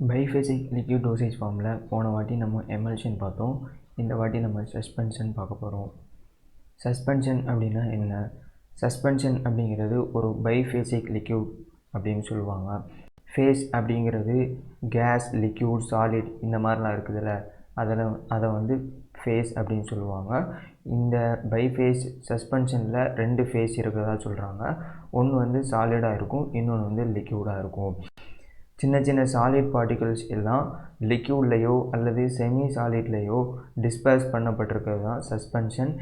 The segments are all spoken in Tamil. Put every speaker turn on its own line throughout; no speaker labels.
Biphasic liquid dosage formula போன வாட்டி நம்ம emulsion பார்த்தோம். இந்த வாட்டி நம்ம suspension பார்க்க போகிறோம். Suspension அப்படின்னா என்ன? Suspension அப்படிங்கிறது ஒரு biphasic liquid அப்படின்னு சொல்லுவாங்க. ஃபேஸ் அப்படிங்கிறது கேஸ், லிக்யூட், சாலிட் இந்த மாதிரிலாம் இருக்குதுல்ல, அதை வந்து ஃபேஸ் அப்படின்னு சொல்லுவாங்க. இந்த பைஃபேஸ் சஸ்பென்ஷனில் 2 ஃபேஸ் இருக்கிறதா சொல்கிறாங்க. ஒன்று வந்து சாலிடாக இருக்கும், இன்னொன்று வந்து லிக்யூடாக இருக்கும். சின்ன சின்ன சாலிட் பார்ட்டிகல்ஸ் எல்லாம் லிக்யூட்லேயோ அல்லது செமி சாலிட்லேயோ டிஸ்பர்ஸ் பண்ணப்பட்டிருக்கிறது தான் சஸ்பென்ஷன்.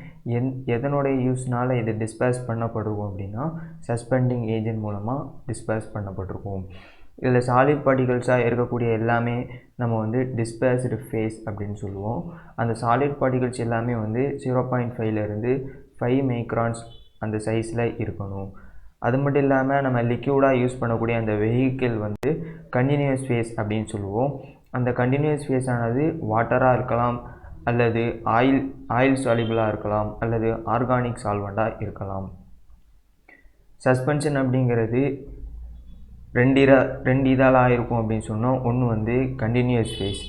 எதனுடைய யூஸ்னால் இது டிஸ்பர்ஸ் பண்ணப்பட்டிருக்கும் அப்படின்னா சஸ்பெண்டிங் ஏஜென்ட் மூலமாக டிஸ்பர்ஸ் பண்ணப்பட்டிருக்கும். இதில் சாலிட் பார்ட்டிகல்ஸாக இருக்கக்கூடிய எல்லாமே நம்ம வந்து டிஸ்பர்ஸ்டு ஃபேஸ் அப்படின்னு சொல்லுவோம். அந்த சாலிட் பார்ட்டிகல்ஸ் எல்லாமே வந்து 0.5லேருந்து 5 மைக்ரான்ஸ் அந்த சைஸில் இருக்கணும். அது மட்டும் இல்லாமல் நம்ம லிக்யூடாக யூஸ் பண்ணக்கூடிய அந்த வெஹிக்கிள் வந்து கண்டினியூஸ் ஃபேஸ் அப்படின்னு சொல்லுவோம். அந்த கண்டினியூஸ் ஃபேஸ் ஆனது வாட்டராக இருக்கலாம், அல்லது ஆயில் சாலிபிளாக இருக்கலாம், அல்லது ஆர்கானிக் சால்வெண்ட்டாக இருக்கலாம். சஸ்பென்ஷன் அப்படிங்கிறது ரெண்டு இதால் இருக்கும் அப்படின்னு சொன்னோம். ஒன்று வந்து கண்டினியூஸ் ஃபேஸ்.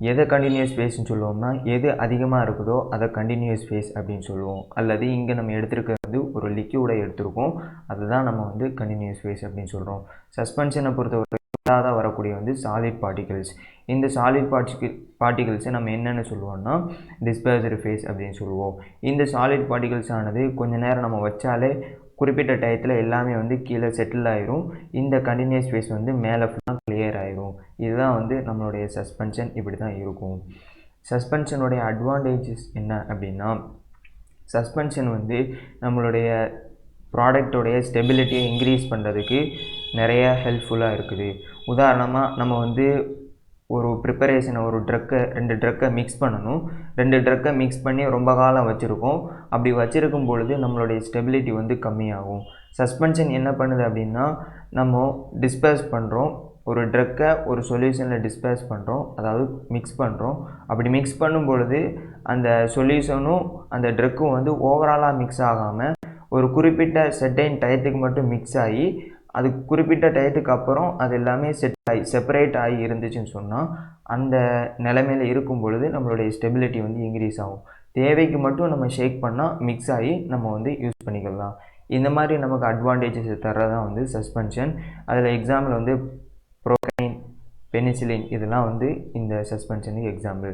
எதை கண்டினியூஸ் ஃபேஸ்ன்னு சொல்லுவோம்னா எது அதிகமாக இருக்குதோ அதை கண்டினியூஸ் ஃபேஸ் அப்படின்னு சொல்லுவோம். அல்லது இங்கே நம்ம எடுத்துருக்கிறது ஒரு லிக்யூடை எடுத்திருக்கோம், அதுதான் நம்ம வந்து கண்டினியூஸ் ஃபேஸ் அப்படின்னு சொல்கிறோம். சஸ்பென்ஷனை பொறுத்தவரை வரக்கூடிய வந்து சாலிட் பார்ட்டிகல்ஸ். இந்த சாலிட் பார்ட்டிகல்ஸை நம்ம என்னென்னு சொல்லுவோம்னா டிஸ்பர்ஸ்டு ஃபேஸ் அப்படின்னு சொல்லுவோம். இந்த சாலிட் பார்ட்டிகல்ஸ் ஆனது கொஞ்ச நேரம் நம்ம வச்சாலே குறிப்பிட்ட டயத்தில் எல்லாமே வந்து கீழே செட்டில் ஆயிரும். இந்த கண்டினியூஸ் ஃபேஸ் வந்து மேலே ஃபுல்லாக கிளியர் ஆயிரும். இதுதான் வந்து நம்மளுடைய சஸ்பென்ஷன் இப்படி தான் இருக்கும். சஸ்பென்ஷனுடைய அட்வான்டேஜஸ் என்ன அப்படின்னா, சஸ்பென்ஷன் வந்து நம்மளுடைய ப்ராடக்டோடைய ஸ்டெபிலிட்டியை இன்க்ரீஸ் பண்ணுறதுக்கு நிறைய ஹெல்ப்ஃபுல்லாக இருக்குது. உதாரணமாக நம்ம வந்து ஒரு ப்ரிப்பரேஷனை ஒரு ரெண்டு ட்ரக்கை மிக்ஸ் பண்ணணும். 2 ட்ரக்கை மிக்ஸ் பண்ணி ரொம்ப காலம் வச்சுருக்கோம். அப்படி வச்சுருக்கும் பொழுது நம்மளுடைய ஸ்டெபிலிட்டி வந்து கம்மியாகும். சஸ்பென்ஷன் என்ன பண்ணுது அப்படின்னா, நம்ம டிஸ்பர்ஸ் பண்ணுறோம், ஒரு ட்ரக்கை ஒரு சொல்யூஷனில் டிஸ்பர்ஸ் பண்ணுறோம், அதாவது மிக்ஸ் பண்ணுறோம். அப்படி மிக்ஸ் பண்ணும் பொழுது அந்த சொல்யூஷனும் அந்த ட்ரக்கும் வந்து ஓவராலாக மிக்ஸ் ஆகாமல் ஒரு குறிப்பிட்ட செட்டைன் டயத்துக்கு மட்டும் மிக்ஸ் ஆகி அது குறிப்பிட்ட டயத்துக்கு அப்புறம் அது எல்லாமே செப்பரேட் ஆகி இருந்துச்சுன்னு சொன்னால் அந்த நிலைமையில் இருக்கும் பொழுது நம்மளுடைய ஸ்டெபிலிட்டி வந்து இன்க்ரீஸ் ஆகும். தேவைக்கு மட்டும் நம்ம ஷேக் பண்ணால் மிக்ஸ் ஆகி நம்ம வந்து யூஸ் பண்ணிக்கலாம். இந்த மாதிரி நமக்கு அட்வான்டேஜஸ் தர்றதான் வந்து சஸ்பென்ஷன். அதில் எக்ஸாம்பிள் வந்து புரோகைன், பெனிசிலின் இதெல்லாம் வந்து இந்த சஸ்பென்ஷனுக்கு எக்ஸாம்பிள்.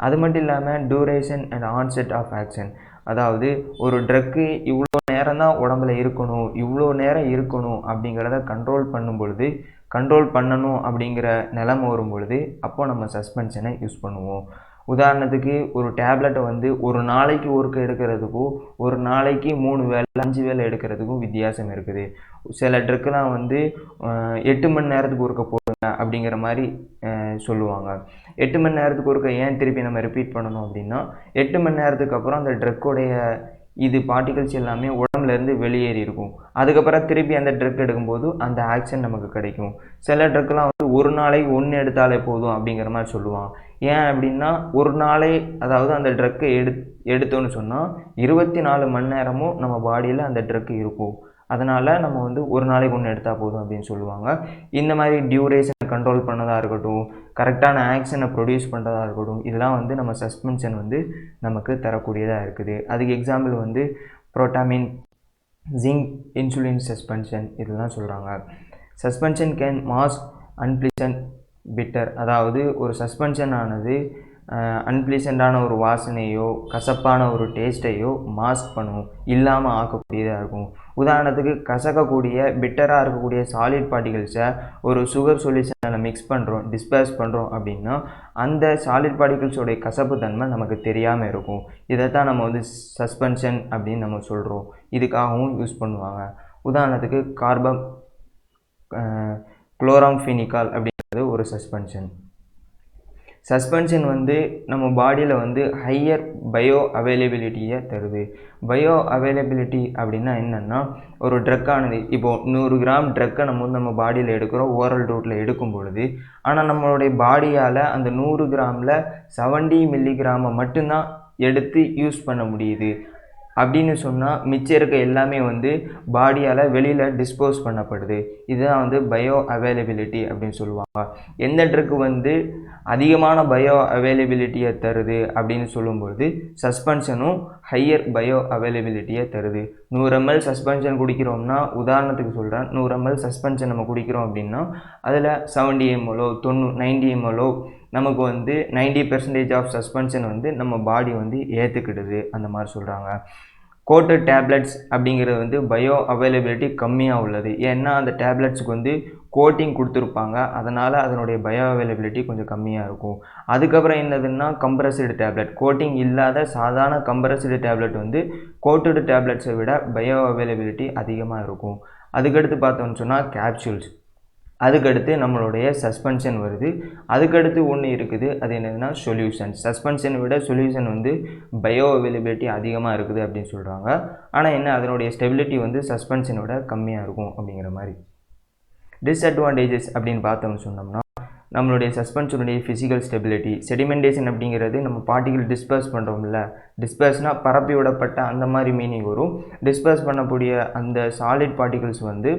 அது மட்டும் இல்லாமல் duration and onset of action, அதாவது ஒரு ட்ரக்கு இவ்வளோ நேரம் தான் உடம்புல இருக்கணும், இவ்வளோ நேரம் இருக்கணும் அப்படிங்கிறத கண்ட்ரோல் பண்ணணும் அப்படிங்கிற நிலைமை வரும் பொழுது அப்போ நம்ம சஸ்பென்ஷனை யூஸ் பண்ணுவோம். உதாரணத்துக்கு ஒரு டேப்லெட்டை வந்து ஒரு நாளைக்கு ஒருக்க எடுக்கிறதுக்கும் ஒரு நாளைக்கு 3 வேளை 5 வேளை எடுக்கிறதுக்கும் வித்தியாசம் இருக்குது. சில ட்ரக்கெலாம் வந்து 8 மணி நேரத்துக்கு ஒருக்க போடுங்க அப்படிங்கிற மாதிரி சொல்லுவாங்க. 8 மணி நேரத்துக்கு ஒருக்க ஏன் திருப்பி நம்ம ரிப்பீட் பண்ணணும் அப்படின்னா 8 மணி நேரத்துக்கு அப்புறம் அந்த ட்ரக்கோடைய பார்ட்டிகல்ஸ் எல்லாமே உடம்புலேருந்து வெளியேறி இருக்கும். அதுக்கப்புறம் திருப்பி அந்த ட்ரக் எடுக்கும்போது அந்த ஆக்ஷன் நமக்கு கிடைக்கும். சில ட்ரக்கெலாம் வந்து ஒரு நாளைக்கு 1 எடுத்தாலே போதும் அப்படிங்கிற மாதிரி சொல்லுவாங்க. ஏன் அப்படின்னா ஒரு நாளை, அதாவது அந்த ட்ரக்கை எடுத்தோன்னு சொன்னால் 24 மணி நேரமும் நம்ம பாடியில் அந்த ட்ரக்கு இருக்கும். அதனால் நம்ம வந்து ஒரு நாளைக்கு 1 எடுத்தால் போதும் அப்படின்னு சொல்லுவாங்க. இந்த மாதிரி டியூரேஷனை கண்ட்ரோல் பண்ணதாக இருக்கட்டும், கரெக்டான ஆக்ஷனை ப்ரொடியூஸ் பண்ணுறதா இருக்கட்டும், இதெல்லாம் வந்து நம்ம சஸ்பென்ஷன் வந்து நமக்கு தரக்கூடியதாக இருக்குது. அதுக்கு எக்ஸாம்பிள் வந்து புரோட்டாமின், ஜிங்க், இன்சுலின் சஸ்பென்ஷன் இதெல்லாம் சொல்கிறாங்க. Suspension can mask unpleasant bitter, அதாவது ஒரு சஸ்பென்ஷன் ஆனது அன்பிளசண்டான ஒரு வாசனையோ கசப்பான ஒரு டேஸ்ட்டையோ மாஸ்க் பண்ணும், இல்லாமல் ஆக்கக்கூடியதாக இருக்கும். உதாரணத்துக்கு கசக்கக்கூடிய பிட்டராக இருக்கக்கூடிய சாலிட் பார்ட்டிகல்ஸை ஒரு சுகர் சொல்யூஷனில் மிக்ஸ் பண்ணுறோம், டிஸ்பர்ஸ் பண்ணுறோம் அப்படின்னா அந்த சாலிட் பார்ட்டிகல்ஸோடைய கசப்பு தன்மை நமக்கு தெரியாமல் இருக்கும். இதை தான் நம்ம வந்து சஸ்பென்ஷன் அப்படின்னு நம்ம சொல்கிறோம். இதுக்காகவும் யூஸ் பண்ணுவாங்க. உதாரணத்துக்கு குளோராம்ஃபெனிகால் அப்படிங்கிறது ஒரு சஸ்பென்ஷன். சஸ்பென்ஷன் வந்து நம்ம பாடியில் வந்து ஹையர் பயோ அவைலபிலிட்டியை தருது. பயோ அவைலபிலிட்டி அப்படின்னா என்னென்னா, ஒரு ட்ரக்கானது இப்போது 100 கிராம் ட்ரக்கை நம்ம பாடியில் எடுக்கிறோம், ஓரல் ரூட்டில் எடுக்கும் பொழுது, ஆனால் நம்மளுடைய பாடியால் அந்த 100 கிராமில் 70 மில்லிகிராமை மட்டும்தான் எடுத்து யூஸ் பண்ண முடியுது. அப்படின்னு சொன்னால் மிச்சம் இருக்க எல்லாமே வந்து பாடியால் வெளியில் டிஸ்போஸ் பண்ணப்படுது. இதுதான் வந்து பயோ அவைலபிலிட்டி அப்படின்னு சொல்லுவாங்க. எந்த ட்ரக் வந்து அதிகமான பயோ அவைலபிலிட்டியை தருது அப்படின்னு சொல்லும்போது சஸ்பென்ஷனும் ஹையர் பயோ அவைலபிலிட்டியை தருது. 100 ml சஸ்பென்ஷன் குடிக்கிறோம்னா, உதாரணத்துக்கு சொல்கிறேன், 100 ml சஸ்பென்ஷன் நம்ம குடிக்கிறோம் அப்படின்னா அதில் 70 ml 90 ml நமக்கு வந்து 90% ஆஃப் சஸ்பென்ஷன் வந்து நம்ம பாடி வந்து ஏற்றுக்கிடுது அந்த மாதிரி சொல்கிறாங்க. கோட்டட் டேப்லெட்ஸ் அப்படிங்கிறது வந்து பயோ அவைலபிலிட்டி கம்மியாக உள்ளது. ஏன்னா அந்த டேப்லெட்ஸுக்கு வந்து கோட்டிங் கொடுத்துருப்பாங்க, அதனால் அதனுடைய பயோ அவைலபிலிட்டி கொஞ்சம் கம்மியாக இருக்கும். அதுக்கப்புறம் என்னதுன்னா கம்ப்ரஸ்டு டேப்லெட். கோட்டிங் இல்லாத சாதாரண கம்ப்ரஸ்டு டேப்லெட் வந்து கோட்டடு டேப்லெட்ஸை விட பயோ அவைலபிலிட்டி அதிகமாக இருக்கும். அதுக்கடுத்து பார்த்தோம்னு சொன்னால் கேப்சூல்ஸ். அதுக்கடுத்து நம்மளுடைய சஸ்பென்ஷன் வருது. அதுக்கடுத்து ஒன்று இருக்குது, அது என்னதுன்னா சொல்யூஷன். சஸ்பென்ஷனை விட சொல்யூஷன் வந்து பயோ அவைலபிலிட்டி அதிகமாக இருக்குது அப்படின்னு சொல்கிறாங்க. ஆனால் என்ன, அதனுடைய ஸ்டெபிலிட்டி வந்து சஸ்பென்ஷனை விட கம்மியாக இருக்கும் அப்படிங்கிற மாதிரி. டிஸ்அட்வான்டேஜஸ் அப்படின்னு பார்த்தோம்னு சொன்னோம்னா, நம்மளுடைய சஸ்பென்ஷனுடைய ஃபிசிக்கல் ஸ்டெபிலிட்டி. செடிமெண்டேஷன் அப்படிங்கிறது நம்ம பார்ட்டிகல் டிஸ்பர்ஸ் பண்ணுறோம்ல, டிஸ்பர்ஸ்னால் பரப்பி விடப்பட்ட அந்த மாதிரி மீனிங் வரும். டிஸ்பர்ஸ் பண்ணக்கூடிய அந்த சாலிட் பார்ட்டிகல்ஸ் வந்து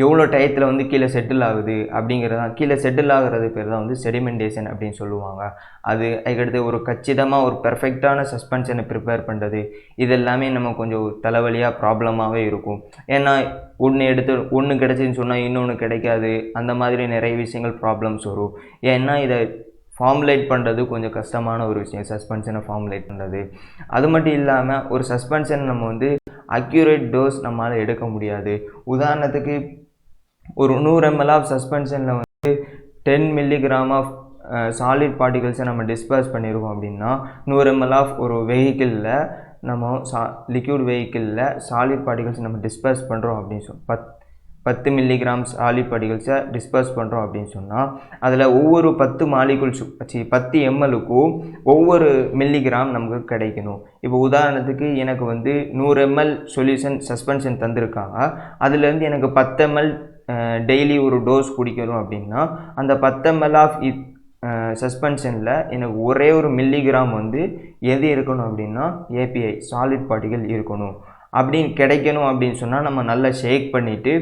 எவ்வளோ டயத்தில் வந்து கீழே செட்டில் ஆகுது அப்படிங்கிறதான், கீழே செட்டில் ஆகிறது பேர் தான் வந்து செடிமெண்டேஷன் அப்படின்னு சொல்லுவாங்க. அதுக்கடுத்து ஒரு கச்சிதமாக ஒரு பெர்ஃபெக்டான சஸ்பென்ஷனை ப்ரிப்பேர் பண்ணுறது, இது எல்லாமே நம்ம கொஞ்சம் தலைவலியாக ப்ராப்ளமாகவே இருக்கும். ஏன்னா ஒன்று கிடச்சின்னு சொன்னால் இன்னொன்று கிடைக்காது, அந்த மாதிரி நிறைய விஷயங்கள் ப்ராப்ளம்ஸ் வரும். ஏன்னா இதை ஃபார்முலேட் பண்ணுறது கொஞ்சம் கஷ்டமான ஒரு விஷயம், சஸ்பென்ஷனை ஃபார்முலேட் பண்ணுறது. அது மட்டும் இல்லாமல் ஒரு சஸ்பென்ஷன் நம்ம வந்து அக்யூரேட் டோஸ் நம்மளால் எடுக்க முடியாது. உதாரணத்துக்கு ஒரு 100 ml ஆஃப் சஸ்பென்ஷனில் வந்து 10 mg ஆஃப் சாலிட் பார்ட்டிகல்ஸை நம்ம டிஸ்பர்ஸ் பண்ணியிருக்கோம் அப்படின்னா 100 ml ஆஃப் ஒரு வெஹிக்கிளில் நம்ம லிக்யூட் வெஹிக்கிளில் சாலிட் பார்ட்டிகல்ஸ் நம்ம டிஸ்பர்ஸ் பண்ணுறோம் அப்படின்னு 10 mg சாலிட் பார்ட்டிகல்ஸை டிஸ்பர்ஸ் பண்ணுறோம் அப்படின்னு சொன்னால் அதில் ஒவ்வொரு 10 mlக்கும் ஒவ்வொரு மில்லிகிராம் நமக்கு கிடைக்கணும். இப்போ உதாரணத்துக்கு எனக்கு வந்து 100 ml சொல்யூஷன் சஸ்பென்ஷன் தந்திருக்காங்க, அதுலேருந்து எனக்கு 10 ml டெய்லி ஒரு டோஸ் குடிக்கணும் அப்படின்னா அந்த 10 ml ஆஃப் சஸ்பென்ஷனில் எனக்கு ஒரே ஒரு மில்லிகிராம் வந்து எது இருக்கணும் அப்படின்னா ஏபிஐ சாலிட் பார்ட்டிகல் இருக்கணும். அப்படின்னு கிடைக்கணும் அப்படின்னு சொன்னால் நம்ம நல்லா ஷேக் பண்ணிவிட்டு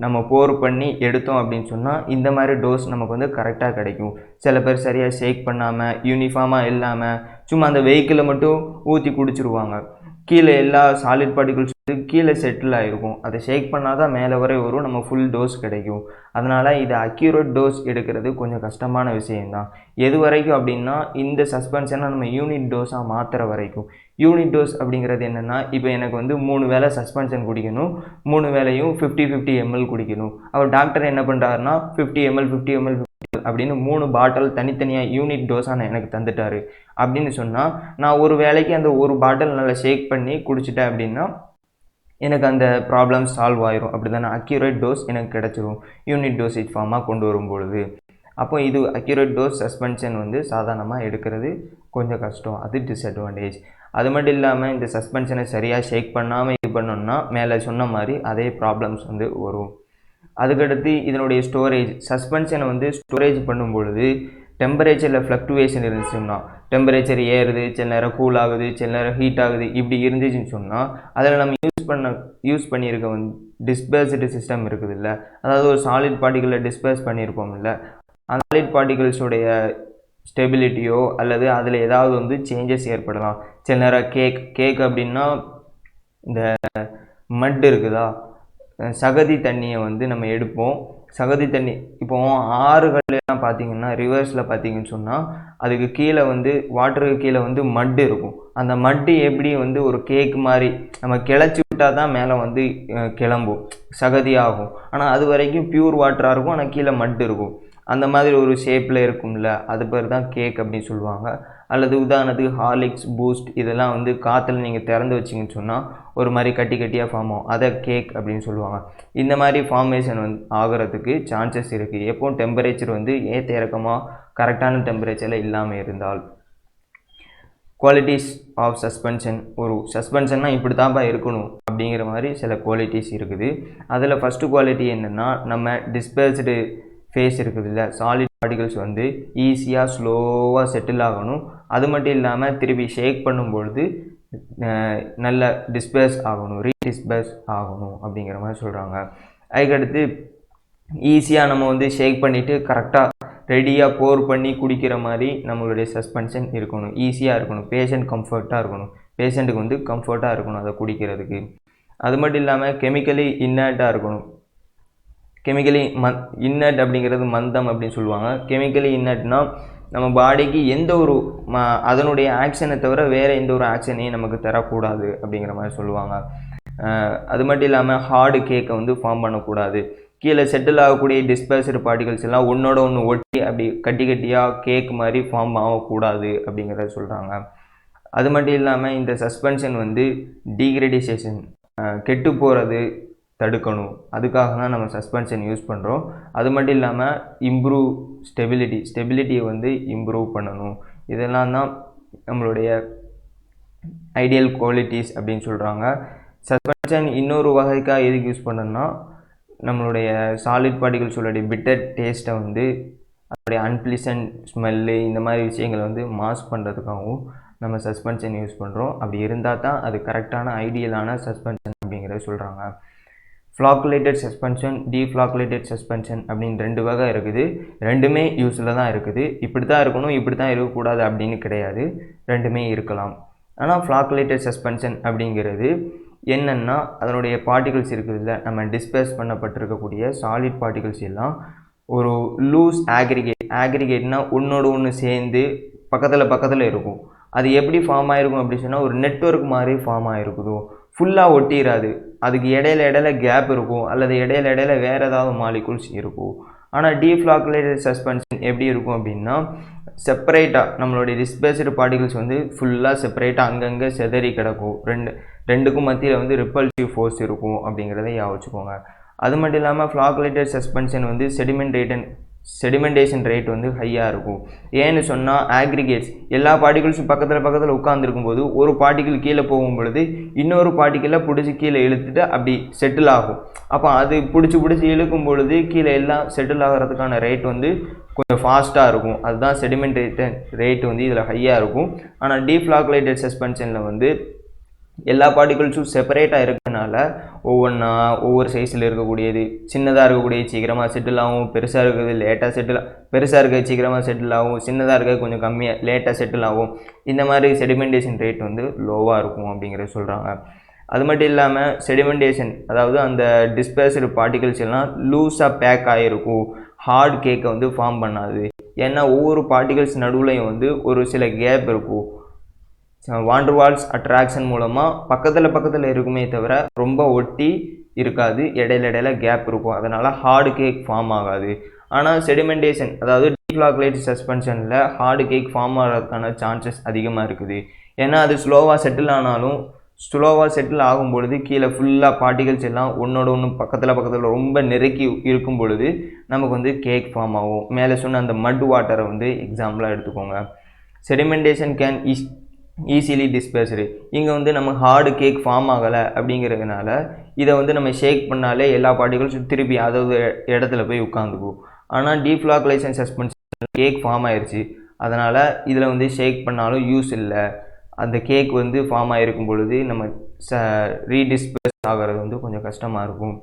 நம்ம போர் பண்ணி எடுத்தோம் அப்படின்னு சொன்னால் இந்த மாதிரி டோஸ் நமக்கு வந்து கரெக்டாக கிடைக்கும். சில பேர் சரியாக ஷேக் பண்ணாமல் யூனிஃபார்மாக இல்லாமல் சும்மா அந்த வெஹிக்கிளை மட்டும் ஊற்றி குடிச்சிருவாங்க. கீழே எல்லா சாலிட் பார்ட்டிகல்ஸ் கீழே செட்டில் ஆகிருக்கும், அதை ஷேக் பண்ணால் தான் மேலே வரை வரும், நம்ம ஃபுல் டோஸ் கிடைக்கும். அதனால் இது அக்யூரேட் டோஸ் எடுக்கிறது கொஞ்சம் கஷ்டமான விஷயம்தான். எது வரைக்கும் அப்படின்னா இந்த சஸ்பென்ஷனை நம்ம யூனிட் டோஸாக மாற்றுற வரைக்கும். யூனிட் டோஸ் அப்படிங்கிறது என்னென்னா, இப்போ எனக்கு வந்து 3 வேளை சஸ்பென்ஷன் குடிக்கணும், 3 வேளையும் 50 ml குடிக்கணும். அவர் டாக்டர் என்ன பண்ணுறாருன்னா 50 ml அப்படின்னு 3 பாட்டில் தனித்தனியாக யூனிட் டோஸாக எனக்கு தந்துட்டார் அப்படின்னு சொன்னால் நான் ஒரு வேளைக்கு அந்த ஒரு பாட்டில் நல்லா ஷேக் பண்ணி குடிச்சிட்டேன் அப்படின்னா எனக்கு அந்த ப்ராப்ளம் சால்வ் ஆயிரும். அப்படி தானே அக்யூரேட் டோஸ் எனக்கு கிடச்சிரும் யூனிட் டோசேஜ் ஃபார்மாக கொண்டு வரும் பொழுது. அப்போ இது அக்யூரேட் டோஸ் சஸ்பென்ஷன் வந்து சாதாரணமாக எடுக்கிறது கொஞ்சம் கஷ்டம், அது டிஸ்அட்வான்டேஜ். அது மட்டும் இல்லாமல் இந்த சஸ்பென்ஷனை சரியாக ஷேக் பண்ணாமல் இது பண்ணோம்னா மேலே சொன்ன மாதிரி அதே ப்ராப்ளம்ஸ் வந்து வரும். அதுக்கடுத்து இதனுடைய ஸ்டோரேஜ். சஸ்பென்ஷனை வந்து ஸ்டோரேஜ் பண்ணும் பொழுது டெம்பரேச்சரில் ஃப்ளக்டுவேஷன் இருந்துச்சுன்னா, டெம்பரேச்சர் ஏறுது, சில நேரம் கூல் ஆகுது, சில நேரம் ஹீட் ஆகுது, இப்படி இருந்துச்சுன்னு சொன்னால் அதில் நம்ம யூஸ் பண்ணியிருக்க வந்து டிஸ்பர்ஸ்டு சிஸ்டம் இருக்குது இல்லை, அதாவது ஒரு சாலிட் பார்ட்டிகளை டிஸ்பர்ஸ் பண்ணியிருப்போம் இல்லை, அந்த சாலிட் பார்ட்டிகல்ஸுடைய ஸ்டெபிலிட்டியோ அல்லது அதில் ஏதாவது வந்து சேஞ்சஸ் ஏற்படலாம். சில நேரம் கேக் அப்படின்னா இந்த மட் இருக்குதா, சகதி தண்ணியை வந்து நம்ம எடுப்போம். சகதி தண்ணி இப்போ ஆறுகள்லாம் பார்த்தீங்கன்னா ரிவர்ஸில் பார்த்தீங்கன்னு சொன்னால் அதுக்கு கீழே வந்து வாட்டருக்கு கீழே வந்து மட்டு இருக்கும். அந்த மட்டு எப்படி வந்து ஒரு கேக் மாதிரி நம்ம கிளச்சி விட்டால் தான் மேலே வந்து கிளம்பும், சகதியாகும். ஆனால் அது வரைக்கும் பியூர் வாட்டராக இருக்கும், ஆனால் கீழே மட்டு இருக்கும். அந்த மாதிரி ஒரு ஷேப்பில் இருக்கும்ல, அது பேர் தான் கேக் அப்படின்னு சொல்லுவாங்க. அல்லது உதாரணத்துக்கு ஹார்லிக்ஸ், பூஸ்ட் இதெல்லாம் வந்து காற்றுல நீங்கள் திறந்து வச்சிங்கன்னு சொன்னால் ஒரு மாதிரி கட்டியாக ஃபார்ம் ஆகும், அதை கேக் அப்படின்னு சொல்லுவாங்க. இந்த மாதிரி ஃபார்மேஷன் வந்து ஆகிறதுக்கு சான்சஸ் இருக்குது எப்போவும் டெம்பரேச்சர் வந்து ஏற்ற இறக்கமாக கரெக்டான டெம்பரேச்சரில் இல்லாமல் இருந்தால். Qualities of suspension. ஒரு சஸ்பென்ஷன்னா இப்படி தான்ப்பா இருக்கணும் அப்படிங்கிற மாதிரி சில குவாலிட்டிஸ் இருக்குது. அதில் ஃபஸ்ட்டு குவாலிட்டி என்னென்னா, நம்ம டிஸ்பர்ஸ்டு ஃபேஸ் இருக்குது இல்லை, சாலிட் பார்ட்டிகல்ஸ் வந்து ஈஸியாக ஸ்லோவாக செட்டில் ஆகணும். அது மட்டும் இல்லாமல் திருப்பி ஷேக் பண்ணும்பொழுது நல்ல டிஸ்பர்ஸ் ஆகணும், ரீடிஸ்பர்ஸ் ஆகணும் அப்படிங்கிற மாதிரி சொல்கிறாங்க. அதுக்கடுத்து ஈஸியாக நம்ம வந்து ஷேக் பண்ணிவிட்டு கரெக்டாக ரெடியாக போர் பண்ணி குடிக்கிற மாதிரி நம்மளுடைய சஸ்பென்ஷன் இருக்கணும், ஈஸியாக இருக்கணும், பேஷண்ட் கம்ஃபர்ட்டாக இருக்கணும், பேஷண்ட்டுக்கு வந்து கம்ஃபர்ட்டாக இருக்கணும் அதை குடிக்கிறதுக்கு. அது மட்டும் இல்லாமல் கெமிக்கலி இன்னர்ட்டாக இருக்கணும். கெமிக்கலி இன்னர்ட் அப்படிங்கிறது மந்தம் அப்படின்னு சொல்லுவாங்க. கெமிக்கலி இன்னர்ட்னா நம்ம பாடிக்கு எந்த ஒரு அதனுடைய ஆக்ஷனை தவிர வேறு எந்த ஒரு ஆக்ஷனையும் நமக்கு தரக்கூடாது அப்படிங்கிற மாதிரி சொல்லுவாங்க. அது மட்டும் இல்லாமல் ஹார்டு கேக்கை வந்து ஃபார்ம் பண்ணக்கூடாது. கீழே செட்டில் ஆகக்கூடிய டிஸ்பர்ஸ்டு பார்ட்டிகல்ஸ் எல்லாம் ஒன்றோட ஒன்று ஒட்டி அப்படி கட்டி கட்டியாக கேக் மாதிரி ஃபார்ம் ஆகக்கூடாது அப்படிங்கிறத சொல்கிறாங்க. அது மட்டும் இல்லாமல் இந்த சஸ்பென்ஷன் வந்து டீக்ரேடிசேஷன் கெட்டு போகிறது தடுக்கணும், அதுக்காக தான் நம்ம சஸ்பென்ஷன் யூஸ் பண்ணுறோம். அது மட்டும் இல்லாமல் இம்ப்ரூவ் ஸ்டெபிலிட்டியை வந்து இம்ப்ரூவ் பண்ணணும். இதெல்லாம் தான் நம்மளுடைய ஐடியல் குவாலிட்டிஸ் அப்படின்னு சொல்கிறாங்க. சஸ்பென்ஷன் இன்னொரு வகைக்காக எதுக்கு யூஸ் பண்ணணும்னா நம்மளுடைய சாலிட் பார்ட்டிகல்ஸோடைய பிட்டர் டேஸ்ட்டை வந்து அதோடைய அன்பிளசன்ட் ஸ்மெல்லு இந்த மாதிரி விஷயங்களை வந்து மாஸ்க் பண்ணுறதுக்காகவும் நம்ம சஸ்பென்ஷன் யூஸ் பண்ணுறோம். அப்படி இருந்தால் தான் அது கரெக்டான ஐடியலான சஸ்பென்ஷன் அப்படிங்கிறத சொல்கிறாங்க. ஃப்ளாக்குலேட்டட் சஸ்பென்ஷன், டீஃப்ளாக்குலேட்டட் சஸ்பென்ஷன் அப்படின்னு 2 வகை இருக்குது. ரெண்டுமே யூஸில் தான் இருக்குது. இப்படி தான் இருக்கணும், இப்படி தான் இருக்கக்கூடாது அப்படின்னு கிடையாது, ரெண்டுமே இருக்கலாம். ஆனால் ஃப்ளாக்குலேட்டட் சஸ்பென்ஷன் அப்படிங்கிறது என்னென்னா அதனுடைய பார்ட்டிகல்ஸ் இருக்குதுல்ல, நம்ம டிஸ்பர்ஸ் பண்ணப்பட்டிருக்கக்கூடிய சாலிட் பார்ட்டிகல்ஸ் எல்லாம் ஒரு லூஸ் ஆக்ரிகேட்னால் ஒன்றோடு ஒன்று சேர்ந்து பக்கத்தில் இருக்கும். அது எப்படி ஃபார்ம் ஆகிருக்கும் அப்படின்னு சொன்னால் ஒரு நெட்வொர்க் மாதிரி ஃபார்ம் ஆகிருக்குதோ, ஃபுல்லாக ஒட்டிடாது, அதுக்கு இடையில கேப் இருக்கும், அல்லது இடையில வேறு ஏதாவது மாலிகுல்ஸ் இருக்கும். ஆனால் டீஃப்ளாக்குலேட்டட் சஸ்பென்ஷன் எப்படி இருக்கும் அப்படின்னா செப்பரேட்டாக நம்மளுடைய டிஸ்பர்ஸ்டு பார்ட்டிகல்ஸ் வந்து ஃபுல்லாக செப்பரேட்டாக அங்கங்கே செதறி கிடக்கும். ரெண்டுக்கும் மத்தியில் வந்து ரிப்பல்சிவ் ஃபோர்ஸ் இருக்கும் அப்படிங்கிறத யோசிச்சுக்கோங்க. அது மட்டும் இல்லாமல் ஃப்ளாக்குலேட்டட் சஸ்பென்ஷன் வந்து செடிமெண்டேஷன் ரேட் வந்து ஹையாக இருக்கும். ஏன்னு சொன்னால் ஆக்ரிகேட்ஸ் எல்லா பார்ட்டிகல்ஸும் பக்கத்தில் உட்காந்துருக்கும் போது ஒரு பார்ட்டிகிள் கீழே போகும் பொழுது இன்னொரு பார்ட்டிகிளில் பிடிச்சி கீழே இழுத்துட்டு அப்படி செட்டில் ஆகும். அப்போ அது பிடிச்சி இழுக்கும் பொழுது கீழே எல்லாம் செட்டில் ஆகிறதுக்கான ரேட் வந்து கொஞ்சம் ஃபாஸ்ட்டாக இருக்கும். அதுதான் செடிமெண்டேஷன் ரேட் வந்து இதில் ஹையாக இருக்கும். ஆனால் டீஃப்ளாக்குலேட்டட் சஸ்பென்ஷனில் வந்து எல்லா பார்ட்டிகல்ஸும் செப்பரேட்டாக இருக்கனால ஒவ்வொரு சைஸில் இருக்கக்கூடியது, சின்னதாக இருக்கக்கூடியது சீக்கிரமாக செட்டில் ஆகும், பெருசாக இருக்கிறது பெருசாக இருக்கிறது சீக்கிரமாக செட்டில் ஆகும், சின்னதாக இருக்கிறது கொஞ்சம் கம்மியாக லேட்டாக செட்டில் ஆகும். இந்த மாதிரி செடிமெண்டேஷன் ரேட் வந்து லோவாக இருக்கும் அப்படிங்கிறத சொல்கிறாங்க. அது மட்டும் இல்லாமல் செடிமெண்டேஷன் அதாவது அந்த டிஸ்பர்ஸ்டு பார்ட்டிகல்ஸ் எல்லாம் லூஸாக பேக் ஆகிருக்கும், ஹார்ட் கேக்கை வந்து ஃபார்ம் பண்ணாது. ஏன்னா ஒவ்வொரு பார்ட்டிகல்ஸ் நடுவுலையும் வந்து ஒரு சில கேப் இருக்கும். வாண்டர்வால்ஸ் அட்ராக்ஷன் மூலமாக பக்கத்தில் இருக்குமே தவிர ரொம்ப ஒட்டி இருக்காது, இடையில கேப் இருக்கும், அதனால் ஹார்டு கேக் ஃபார்ம் ஆகாது. ஆனால் செடிமெண்டேஷன் அதாவது டீஃப்ளாக்குலேட்டட் சஸ்பென்ஷனில் ஹார்டு கேக் ஃபார்ம் ஆகிறதுக்கான சான்சஸ் அதிகமாக இருக்குது. ஏன்னா அது ஸ்லோவாக செட்டில் ஆகும் பொழுது கீழே ஃபுல்லாக பார்ட்டிகல்ஸ் எல்லாம் ஒன்றோட ஒன்று பக்கத்தில் ரொம்ப நெருக்கி இருக்கும் பொழுது நமக்கு வந்து கேக் ஃபார்ம் ஆகும். மேலே சொன்ன அந்த மட் வாட்டரை வந்து எக்ஸாம்பிளாக எடுத்துக்கோங்க. Sedimentation can easily dispersed. இங்கே வந்து நம்ம ஹார்டு கேக் ஃபார்ம் ஆகலை அப்படிங்கிறதுனால இதை வந்து நம்ம ஷேக் பண்ணாலே எல்லா பார்ட்டிகல்ஸும் திருப்பி அதாவது இடத்துல போய் உட்காந்துக்கும். ஆனால் டீஃப்ளாக்குலேஷன் சஸ்பென்ஷன் கேக் ஃபார்ம் ஆயிடுச்சு, அதனால் இதில் வந்து ஷேக் பண்ணாலும் யூஸ் இல்லை. அந்த கேக் வந்து ஃபார்ம் ஆகிருக்கும் பொழுது நம்ம ரீடிஸ்பர்ஸ் ஆகிறது வந்து கொஞ்சம் கஷ்டமாக இருக்கும்.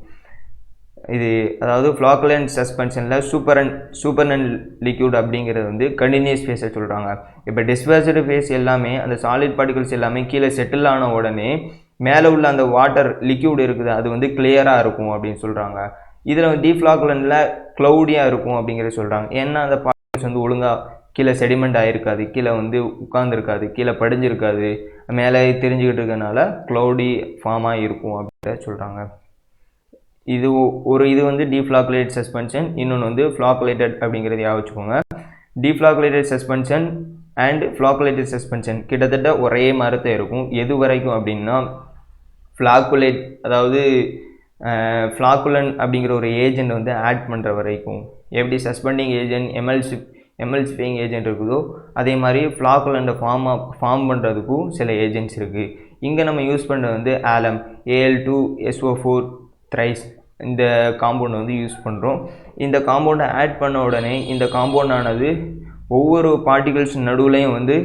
இது அதாவது ஃப்ளாக்குலண்ட் சஸ்பென்ஷனில் சூப்பர்னன் லிக்யூட் அப்படிங்கிறது வந்து கண்டினியூஸ் ஃபேஸை சொல்கிறாங்க. இப்போ டிஸ்பர்ஸ்டு ஃபேஸ் எல்லாமே அந்த சாலிட் பார்ட்டிகல்ஸ் எல்லாமே கீழே செட்டில் ஆன உடனே மேலே உள்ள அந்த வாட்டர் லிக்யூட் இருக்குது அது வந்து கிளியராக இருக்கும் அப்படின்னு சொல்கிறாங்க. இதில் டீஃப்ளாக்குலண்டில் க்ளவுடியாக இருக்கும் அப்படிங்கிறத சொல்கிறாங்க. ஏன்னா அந்த பார்ட்டிகல்ஸ் வந்து ஒழுங்காக கீழே செடிமெண்ட் ஆகிருக்காது, கீழே வந்து உட்காந்துருக்காது, கீழே படிஞ்சிருக்காது, மேலே தெரிஞ்சுக்கிட்டு இருக்கனால க்ளவுடி ஃபார்மாக இருக்கும் அப்படின்றத சொல்கிறாங்க. இது வந்து டீஃப்ளாக்குலேட்டட் சஸ்பென்ஷன், இன்னொன்று வந்து ஃப்ளாக்குலேட்டட் அப்படிங்கிறத யோசிச்சுக்கோங்க. டீஃப்ளாக்குலேட்டட் சஸ்பென்ஷன் அண்ட் ஃப்ளாக்குலேட்டட் சஸ்பென்ஷன் கிட்டத்தட்ட ஒரே மரத்தை இருக்கும். எது வரைக்கும் அப்படின்னா ஃப்ளாக்குலேட் அதாவது ஃப்ளாக்குலன் அப்படிங்கிற ஒரு ஏஜென்ட் வந்து ஆட் பண்ணுற வரைக்கும். எப்படி சஸ்பெண்டிங் ஏஜென்ட் எமல்சிஃபையிங் ஏஜென்ட் இருக்குதோ அதே மாதிரி ஃப்ளாக்குலண்டை ஃபார்ம் பண்ணுறதுக்கும் சில ஏஜென்ட்ஸ் இருக்குது. இங்கே நம்ம யூஸ் பண்ணுறது வந்து ஆலம் Al2SO4 த்ரைஸ் இந்த காம்பவுண்ட் வந்து யூஸ் பண்ணுறோம். இந்த காம்பவுண்டை ஆட் பண்ண உடனே இந்த காம்பவுண்டானது ஒவ்வொரு பார்ட்டிகல்ஸ் நடுவுலையும் வந்து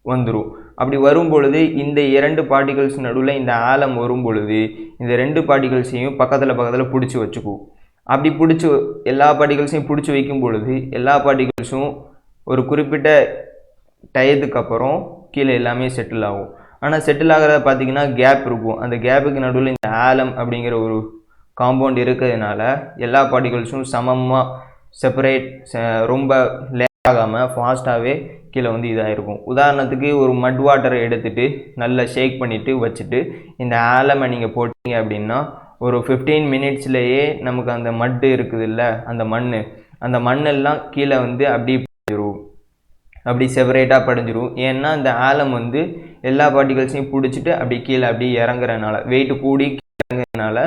வந்துடும். அப்படி வரும் பொழுது இந்த 2 பார்ட்டிகல்ஸ் நடுவில் இந்த ஆலம் வரும் பொழுது இந்த 2 பார்ட்டிகல்ஸையும் பக்கத்தில் பிடிச்சி வச்சுக்கும். அப்படி பிடிச்சி எல்லா பார்ட்டிகல்ஸையும் பிடிச்சி வைக்கும் பொழுது எல்லா பார்ட்டிகல்ஸும் ஒரு குறிப்பிட்ட டயத்துக்கு அப்புறம் கீழே எல்லாமே செட்டில் ஆகும். ஆனால் செட்டில் ஆகிறத பார்த்தீங்கன்னா கேப் இருக்கும். அந்த கேப்புக்கு நடுவில் இந்த ஆலம் அப்படிங்கிற ஒரு காம்பவுண்ட் இருக்கிறதுனால எல்லா பார்ட்டிகல்ஸும் சமமாக செப்பரேட் ரொம்ப லேட் ஆகாமல் ஃபாஸ்ட்டாகவே கீழே வந்து இதாக இருக்கும். உதாரணத்துக்கு ஒரு மட் வாட்டரை எடுத்துகிட்டு நல்லா ஷேக் பண்ணிவிட்டு வச்சுட்டு இந்த ஆலமை நீங்கள் போட்டீங்க அப்படின்னா ஒரு 15 மினிட்ஸ்லேயே நமக்கு அந்த மட்டு இருக்குது இல்லை, அந்த மண்ணெல்லாம் கீழே வந்து அப்படி செப்பரேட்டாக படிஞ்சிரும். ஏன்னா அந்த ஆலம் வந்து எல்லா பார்ட்டிகல்ஸையும் பிடிச்சிட்டு அப்படி கீழே அப்படி இறங்குறதுனால வெயிட் கூடி இறங்குறதுனால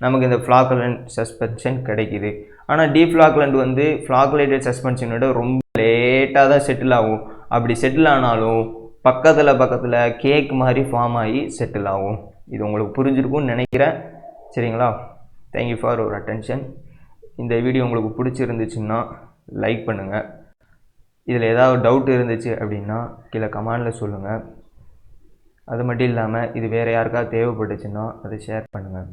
நமக்கு இந்த ஃப்ளாக்குலண்ட் சஸ்பென்ஷன் கிடைக்கிது. ஆனால் டீஃப்ளாக்குலண்ட் வந்து ஃப்ளாக்குலேட்டட் சஸ்பென்ஷனோட ரொம்ப லேட்டாக தான் செட்டில் ஆகும். அப்படி செட்டில் ஆனாலும் பக்கத்தில் கேக் மாதிரி ஃபார்ம் ஆகி செட்டில் ஆகும். இது உங்களுக்கு புரிஞ்சிருக்கும்னு நினைக்கிறேன். சரிங்களா? Thank you for your attention. இந்த வீடியோ உங்களுக்கு பிடிச்சிருந்துச்சுன்னா லைக் பண்ணுங்கள். இதில் ஏதாவது டவுட் இருந்துச்சு அப்படின்னா கீழே கமெண்டில் சொல்லுங்கள். அது மட்டும் இல்லாமல் இது வேறு யாருக்காவது தேவைப்பட்டுச்சுன்னா அதை ஷேர் பண்ணுங்கள்.